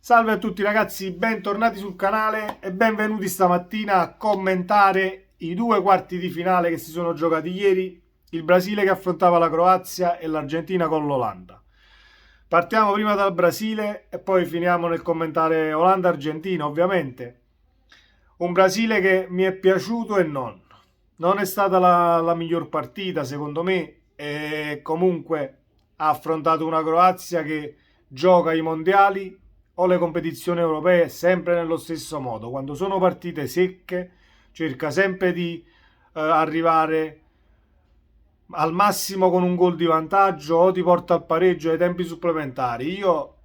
Salve a tutti ragazzi, bentornati sul canale e benvenuti stamattina a commentare i due quarti di finale che si sono giocati ieri, il Brasile che affrontava la Croazia e l'Argentina con l'Olanda. Partiamo prima dal Brasile e poi finiamo nel commentare Olanda-Argentina, ovviamente. Un Brasile che mi è piaciuto e non. Non è stata la miglior partita secondo me e comunque ha affrontato una Croazia che gioca i mondiali o le competizioni europee sempre nello stesso modo. Quando sono partite secche cerca sempre di arrivare al massimo con un gol di vantaggio o ti porta al pareggio ai tempi supplementari. Io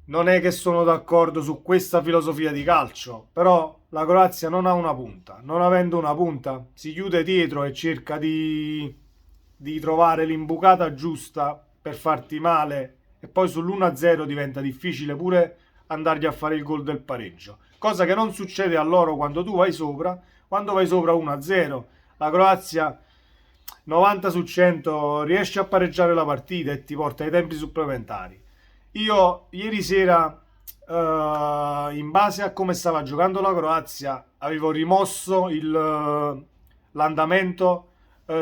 non è che sono d'accordo su questa filosofia di calcio, però la Croazia non ha una punta. Non avendo una punta, si chiude dietro e cerca di trovare l'imbucata giusta per farti male e poi sull'1-0 diventa difficile pure andargli a fare il gol del pareggio. Cosa che non succede a loro quando tu vai sopra. Quando vai sopra 1-0, la Croazia 90 su 100 riesce a pareggiare la partita e ti porta ai tempi supplementari. Io ieri sera, in base a come stava giocando la Croazia, avevo rimosso l'andamento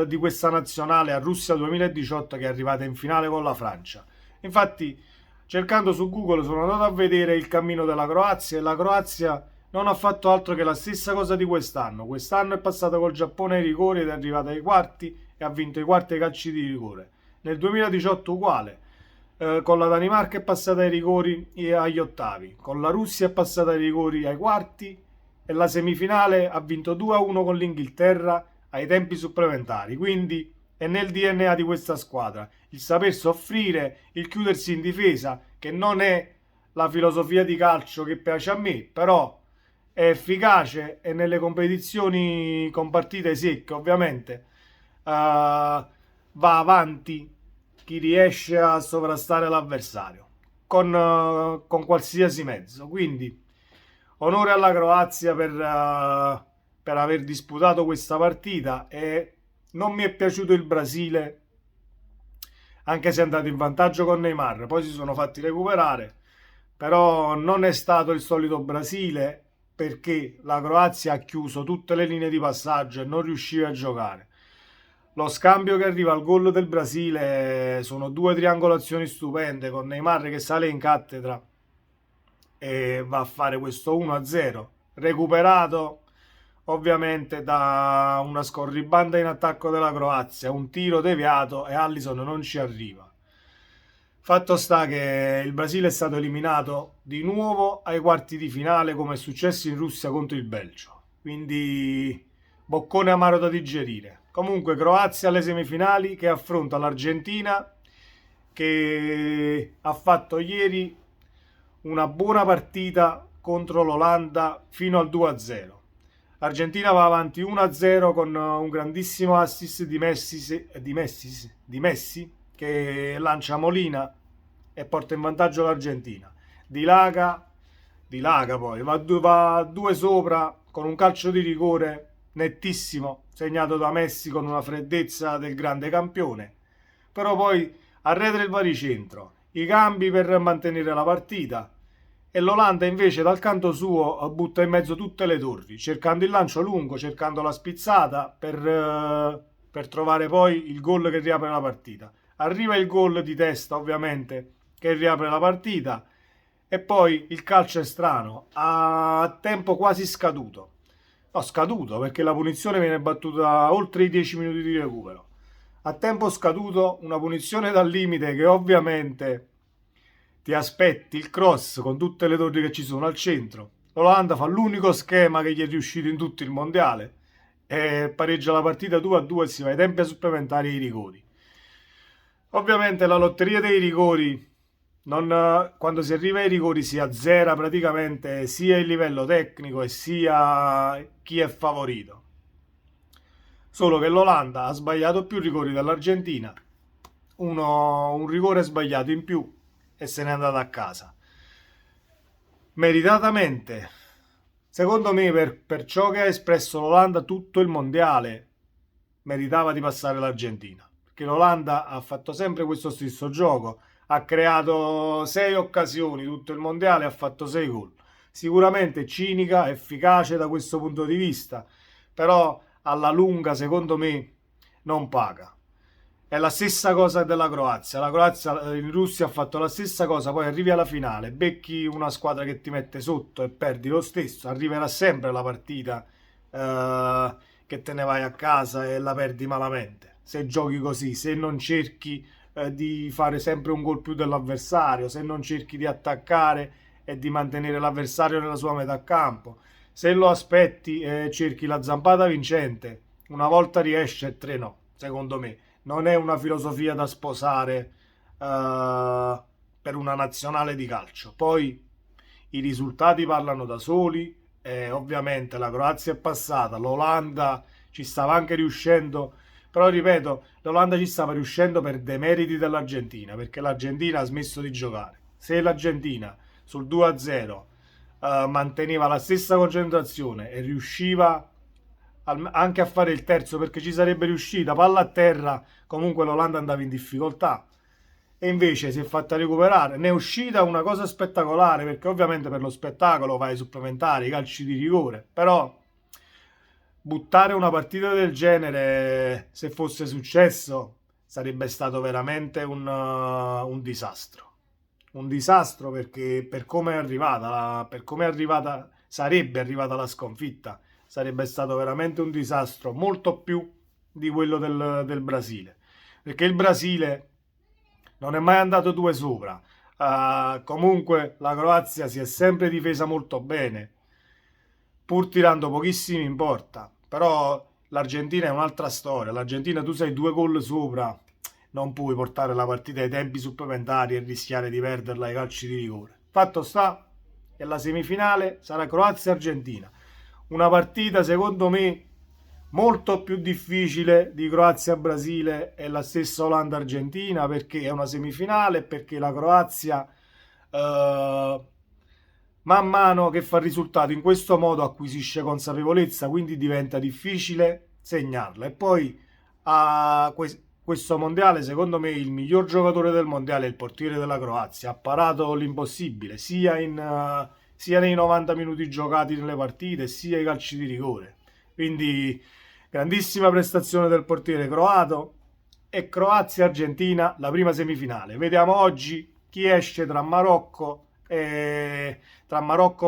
di questa nazionale a Russia 2018 che è arrivata in finale con la Francia. Infatti, cercando su Google sono andato a vedere il cammino della Croazia e la Croazia non ha fatto altro che la stessa cosa di quest'anno. Quest'anno è passata col Giappone ai rigori ed è arrivata ai quarti e ha vinto i quarti ai calci di rigore. Nel 2018 uguale. Con la Danimarca è passata ai rigori e agli ottavi, con la Russia è passata ai rigori ai quarti e la semifinale ha vinto 2-1 con l'Inghilterra ai tempi supplementari. Quindi è nel DNA di questa squadra il saper soffrire, il chiudersi in difesa, che non è la filosofia di calcio che piace a me, però è efficace e nelle competizioni con partite secche ovviamente va avanti chi riesce a sovrastare l'avversario con qualsiasi mezzo. Quindi onore alla Croazia per aver disputato questa partita e non mi è piaciuto il Brasile, anche se è andato in vantaggio con Neymar, poi si sono fatti recuperare, però non è stato il solito Brasile perché la Croazia ha chiuso tutte le linee di passaggio e non riusciva a giocare. Lo scambio che arriva al gol del Brasile sono due triangolazioni stupende con Neymar che sale in cattedra e va a fare questo 1-0 recuperato ovviamente da una scorribanda in attacco della Croazia, un tiro deviato e Allison non ci arriva. Fatto sta che il Brasile è stato eliminato di nuovo ai quarti di finale come è successo in Russia contro il Belgio. Quindi boccone amaro da digerire. Comunque Croazia alle semifinali che affronta l'Argentina che ha fatto ieri una buona partita contro l'Olanda fino al 2-0. L'Argentina va avanti 1-0 con un grandissimo assist di Messi che lancia Molina e porta in vantaggio l'Argentina. Di Laga poi va a due sopra con un calcio di rigore nettissimo segnato da Messi con una freddezza del grande campione. Però poi arretra il baricentro, i cambi per mantenere la partita e l'Olanda invece dal canto suo butta in mezzo tutte le torri, cercando il lancio lungo, cercando la spizzata per trovare poi il gol che riapre la partita. Arriva il gol di testa ovviamente che riapre la partita e poi il calcio è strano, a tempo quasi scaduto. No, scaduto perché la punizione viene battuta oltre i 10 minuti di recupero. A tempo scaduto una punizione dal limite che ovviamente ti aspetti il cross con tutte le torri che ci sono al centro. L'Olanda fa l'unico schema che gli è riuscito in tutto il mondiale e pareggia la partita 2-2 e si va ai tempi supplementari e ai rigori. Ovviamente la lotteria dei rigori, quando si arriva ai rigori si azzera praticamente sia il livello tecnico e sia chi è favorito. Solo che l'Olanda ha sbagliato più rigori dell'Argentina, un rigore sbagliato in più e se n'è andata a casa. Meritatamente, secondo me, per ciò che ha espresso l'Olanda tutto il mondiale, meritava di passare l'Argentina. Perché l'Olanda ha fatto sempre questo stesso gioco, ha creato 6 occasioni, tutto il mondiale ha fatto 6 gol. Sicuramente cinica, efficace da questo punto di vista, però alla lunga secondo me non paga. È la stessa cosa della Croazia. La Croazia in Russia ha fatto la stessa cosa, poi arrivi alla finale, becchi una squadra che ti mette sotto e perdi lo stesso. Arriverà sempre la partita che te ne vai a casa e la perdi malamente. Se giochi così, se non cerchi di fare sempre un gol più dell'avversario, se non cerchi di attaccare e di mantenere l'avversario nella sua metà campo, se lo aspetti e cerchi la zampata vincente, una volta riesce e tre no, secondo me. Non è una filosofia da sposare per una nazionale di calcio. Poi i risultati parlano da soli. Ovviamente la Croazia è passata, l'Olanda ci stava anche riuscendo, però ripeto, l'Olanda ci stava riuscendo per demeriti dell'Argentina, perché l'Argentina ha smesso di giocare. Se l'Argentina sul 2-0 manteneva la stessa concentrazione e riusciva anche a fare il terzo, perché ci sarebbe riuscita, palla a terra, comunque l'Olanda andava in difficoltà e invece si è fatta recuperare. Ne è uscita una cosa spettacolare, perché ovviamente per lo spettacolo vai ai supplementari, calci di rigore, però buttare una partita del genere, se fosse successo, sarebbe stato veramente un disastro. Un disastro perché per come è arrivata, per come è arrivata, sarebbe arrivata la sconfitta, sarebbe stato veramente un disastro, molto più di quello del Brasile. Perché il Brasile non è mai andato due sopra. Comunque la Croazia si è sempre difesa molto bene, pur tirando pochissimi in porta. Però l'Argentina è un'altra storia. L'Argentina tu sei 2 gol sopra, non puoi portare la partita ai tempi supplementari e rischiare di perderla ai calci di rigore. Fatto sta che la semifinale sarà Croazia-Argentina. Una partita secondo me molto più difficile di Croazia-Brasile e la stessa Olanda-Argentina, perché è una semifinale e perché la Croazia man mano che fa il risultato in questo modo acquisisce consapevolezza, quindi diventa difficile segnarla. E poi a questo mondiale, secondo me, il miglior giocatore del mondiale è il portiere della Croazia. Ha parato l'impossibile, sia nei 90 minuti giocati nelle partite, sia ai calci di rigore. Quindi grandissima prestazione del portiere croato e Croazia-Argentina, la prima semifinale. Vediamo oggi chi esce tra Marocco,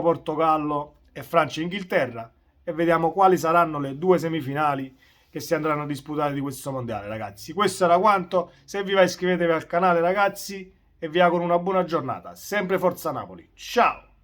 Portogallo e Francia-Inghilterra e vediamo quali saranno le due semifinali che si andranno a disputare di questo mondiale, ragazzi. Questo era quanto. Se vi va iscrivetevi al canale, ragazzi, e vi auguro una buona giornata. Sempre Forza Napoli. Ciao!